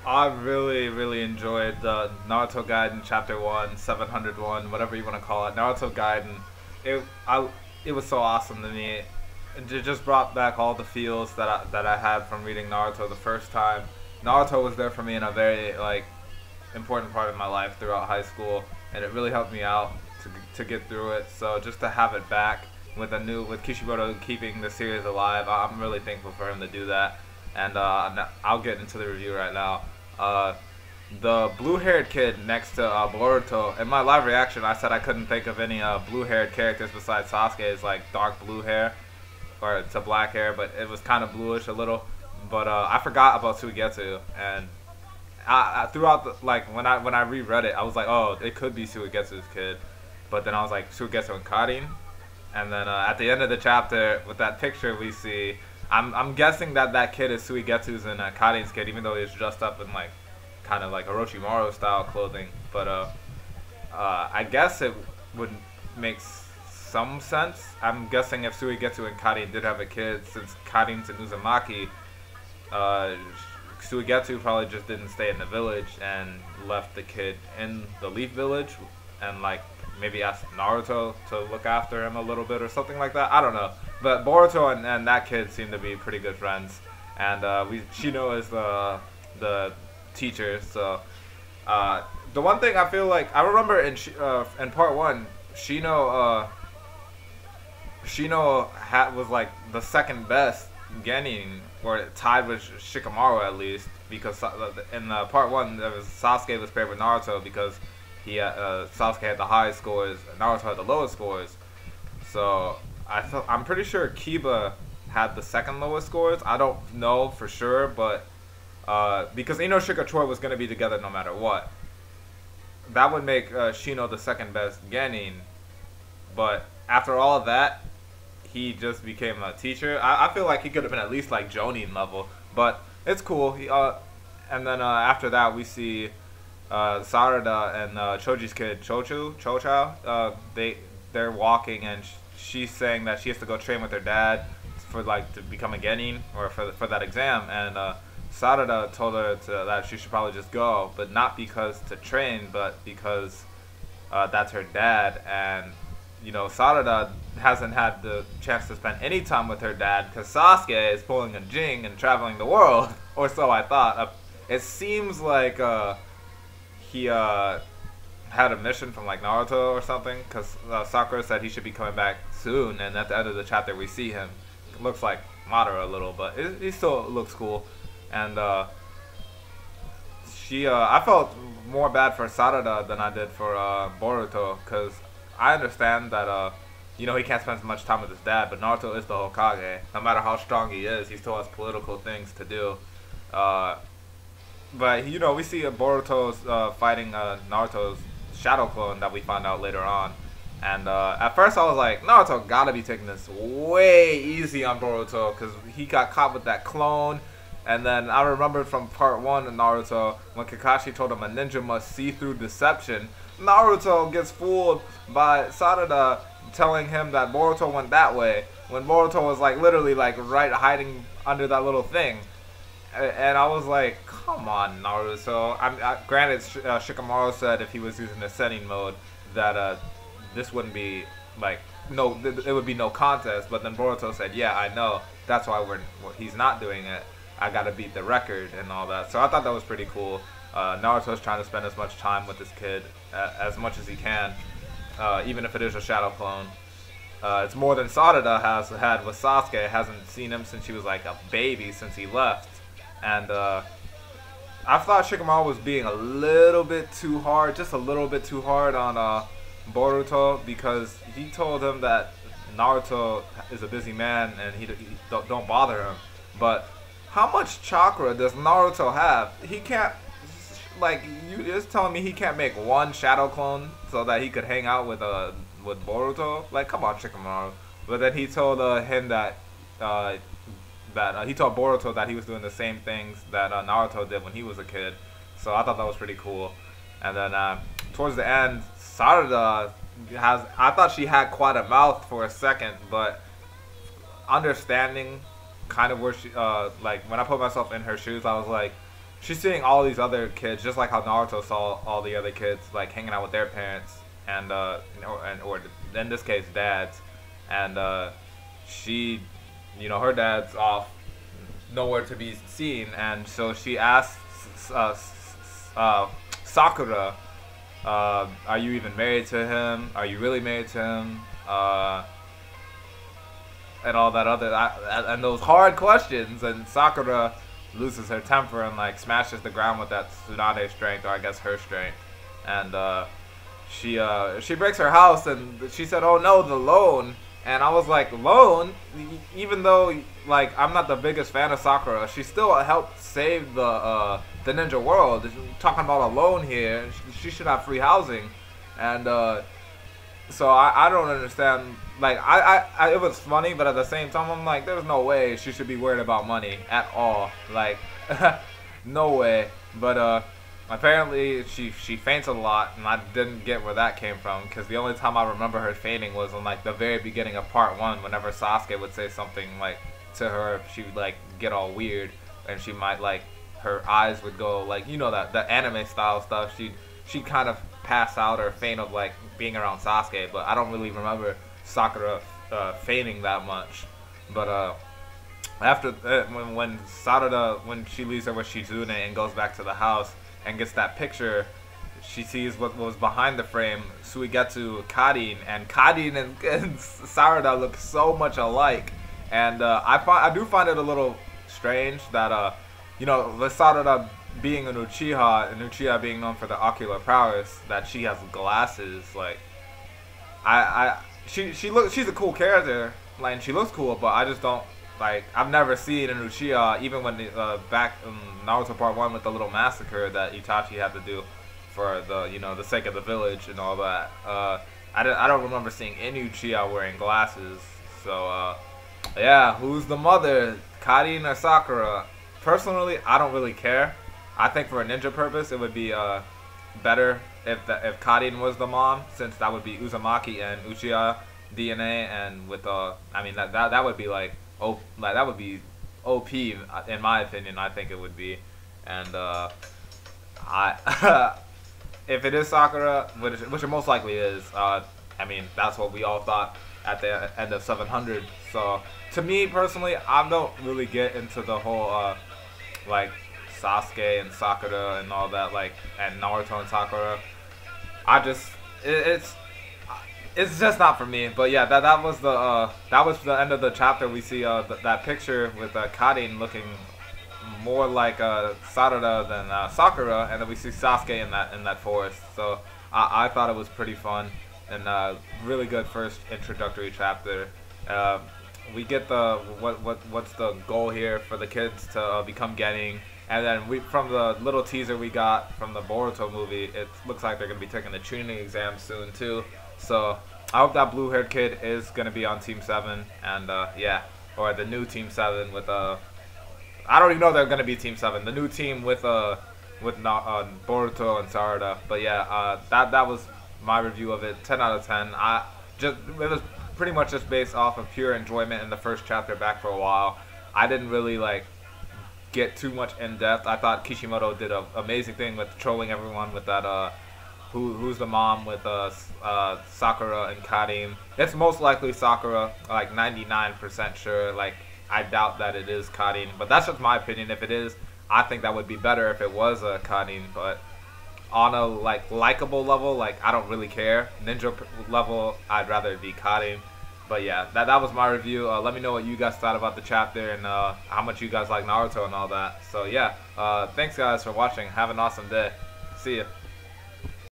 I really enjoyed the Naruto Gaiden Chapter 1, 701, whatever you want to call it. Naruto Gaiden. It I it was so awesome to me. It just brought back all the feels that I had from reading Naruto the first time. Naruto was there for me in a very important part of my life throughout high school, and it really helped me out to get through it. So just to have it back with Kishimoto keeping the series alive, I'm really thankful for him to do that. And I'll get into the review right now. Uh, the blue-haired kid next to Boruto. In my live reaction, I said I couldn't think of any blue-haired characters besides Sasuke. It's like dark blue hair, or it's a black hair, but it was kind of bluish a little. But I forgot about Suigetsu, and throughout when I reread it, I was like, oh, it could be Suigetsu's kid. But then I was like, Suigetsu and Karin. And then at the end of the chapter, with that picture we see, I'm guessing that kid is Suigetsu's and Karin's kid, even though he's dressed up in kind of like Orochimaru style clothing. But I guess it would make some sense. I'm guessing if Suigetsu and Karin did have a kid, since Karin's an Uzumaki, Suigetsu probably just didn't stay in the village and left the kid in the Leaf Village, and maybe asked Naruto to look after him a little bit or something like that. I don't know. But Boruto and that kid seem to be pretty good friends, and Shino is the teacher. So the one thing I feel like I remember in part one, Shino was like the second best Genin, or tied with Shikamaru at least, because in part one Sasuke was paired with Naruto because Sasuke had the highest scores, Naruto had the lowest scores. So I'm pretty sure Kiba had the second lowest scores. I don't know for sure, but because Ino Shikatori was going to be together no matter what, that would make Shino the second best Genin. But after all of that, he just became a teacher. I feel like he could have been at least like Jonin level, but it's cool. And then after that, we see Sarada and Choji's kid Chochao. They're walking, and she's saying that she has to go train with her dad for to become a Genin, or for that exam. And Sarada told her that she should probably just go, but not because to train, but because that's her dad. And Sarada hasn't had the chance to spend any time with her dad because Sasuke is pulling a Jing and traveling the world, or so I thought. It seems like he had a mission from Naruto or something, because Sakura said he should be coming back soon, and at the end of the chapter we see him. It looks like Madara a little, but he still looks cool. And I felt more bad for Sarada than I did for Boruto, because I understand that he can't spend much time with his dad, but Naruto is the Hokage. No matter how strong he is, he still has political things to do. But we see Boruto's fighting Naruto's shadow clone that we find out later on. And at first I was like, Naruto gotta be taking this way easy on Boruto, because he got caught with that clone. And then I remembered from part 1 of Naruto, when Kakashi told him a ninja must see through deception, Naruto gets fooled by Sarada telling him that Boruto went that way, when Boruto was literally right hiding under that little thing. And I was like, come on, Naruto. Granted, Shikamaru said if he was using Ascending mode that this wouldn't be it would be no contest. But then Boruto said, yeah, I know. That's why he's not doing it. I gotta beat the record and all that. So I thought that was pretty cool. Naruto's trying to spend as much time with this kid as much as he can, even if it is a shadow clone. It's more than Sarada has had with Sasuke. Hasn't seen him since he was a baby, since he left. And I thought Shikamaru was being a little bit too hard, just a little bit too hard on Boruto, because he told him that Naruto is a busy man and he don't bother him. But how much chakra does Naruto have? He can't, you just telling me he can't make one shadow clone so that he could hang out with Boruto? Come on, Shikamaru. But then he told him that he told Boruto that he was doing the same things that Naruto did when he was a kid. So I thought that was pretty cool. And then towards the end, Sarada I thought she had quite a mouth for a second, but understanding kind of where she when I put myself in her shoes, I was like, she's seeing all these other kids, just like how Naruto saw all the other kids like hanging out with their parents and or in this case dads, and she, her dad's off, nowhere to be seen, and so she asks Sakura, are you even married to him? Are you really married to him? And all that other and those hard questions, and Sakura loses her temper and like smashes the ground with that Tsunade strength, or I guess her strength, and she breaks her house, and she said, "Oh no, the loan." And I was like, loan? Even though like I'm not the biggest fan of Sakura, she still helped save the ninja world. Talking about a loan here, she should have free housing, and so I don't understand. Like I it was funny, but at the same time I'm like, there's no way she should be worried about money at all. Like no way. But apparently she faints a lot, and I didn't get where that came from, because the only time I remember her fainting was in like the very beginning of part 1, whenever Sasuke would say something like to her, she would like get all weird, and she might like, her eyes would go like, that the anime style stuff, she'd kind of pass out or faint of like being around Sasuke. But I don't really remember Sakura fainting that much. But after when Sarada, when she leaves her with Shizune and goes back to the house and gets that picture, she sees what was behind the frame, Suigetsu, Gaiden, and Gaiden and Sarada look so much alike. And I do find it a little strange that with Sarada being an Uchiha, and Uchiha being known for the ocular prowess, that she has glasses. Like she's a cool character, like, and she looks cool, but I just don't like, I've never seen an Uchiha, even when back in Naruto Part 1 with the little massacre that Itachi had to do for the sake of the village and all that. I don't remember seeing any Uchiha wearing glasses. So yeah, who's the mother, Gaiden or Sakura? Personally, I don't really care. I think for a ninja purpose, it would be better if Gaiden was the mom, since that would be Uzumaki and Uchiha DNA, and with I mean that would be like, that would be OP in my opinion. I think it would be, and if it is Sakura, which it most likely is, I mean that's what we all thought at the end of 700. So to me personally, I don't really get into the whole like Sasuke and Sakura and all that, like, and Naruto and Sakura. It's just not for me. But yeah, that was the end of the chapter. We see that picture with Gaiden looking more like Sarada than Sakura, and then we see Sasuke in that forest. So I thought it was pretty fun, and really good first introductory chapter. We get what's the goal here for the kids to become Genin. And then from the little teaser we got from the Boruto movie, it looks like they're going to be taking the tuning exam soon too. So I hope that blue-haired kid is going to be on Team 7, and yeah, or the new Team 7 with I don't even know they're going to be Team 7. The new team with Boruto and Sarada. But yeah, that was my review of it. 10 out of 10. It was pretty much just based off of pure enjoyment in the first chapter back for a while. I didn't really like get too much in depth. I thought Kishimoto did an amazing thing with trolling everyone with that who's the mom with Sakura and Gaiden. It's most likely Sakura, like 99% sure. Like I doubt that it is Gaiden, but that's just my opinion. If it is, I think that would be better if it was Gaiden. But on a likable level, like I don't really care. Ninja level, I'd rather it be Gaiden. But yeah, that was my review. Let me know what you guys thought about the chapter, and how much you guys like Naruto and all that. So yeah, thanks guys for watching. Have an awesome day. See ya.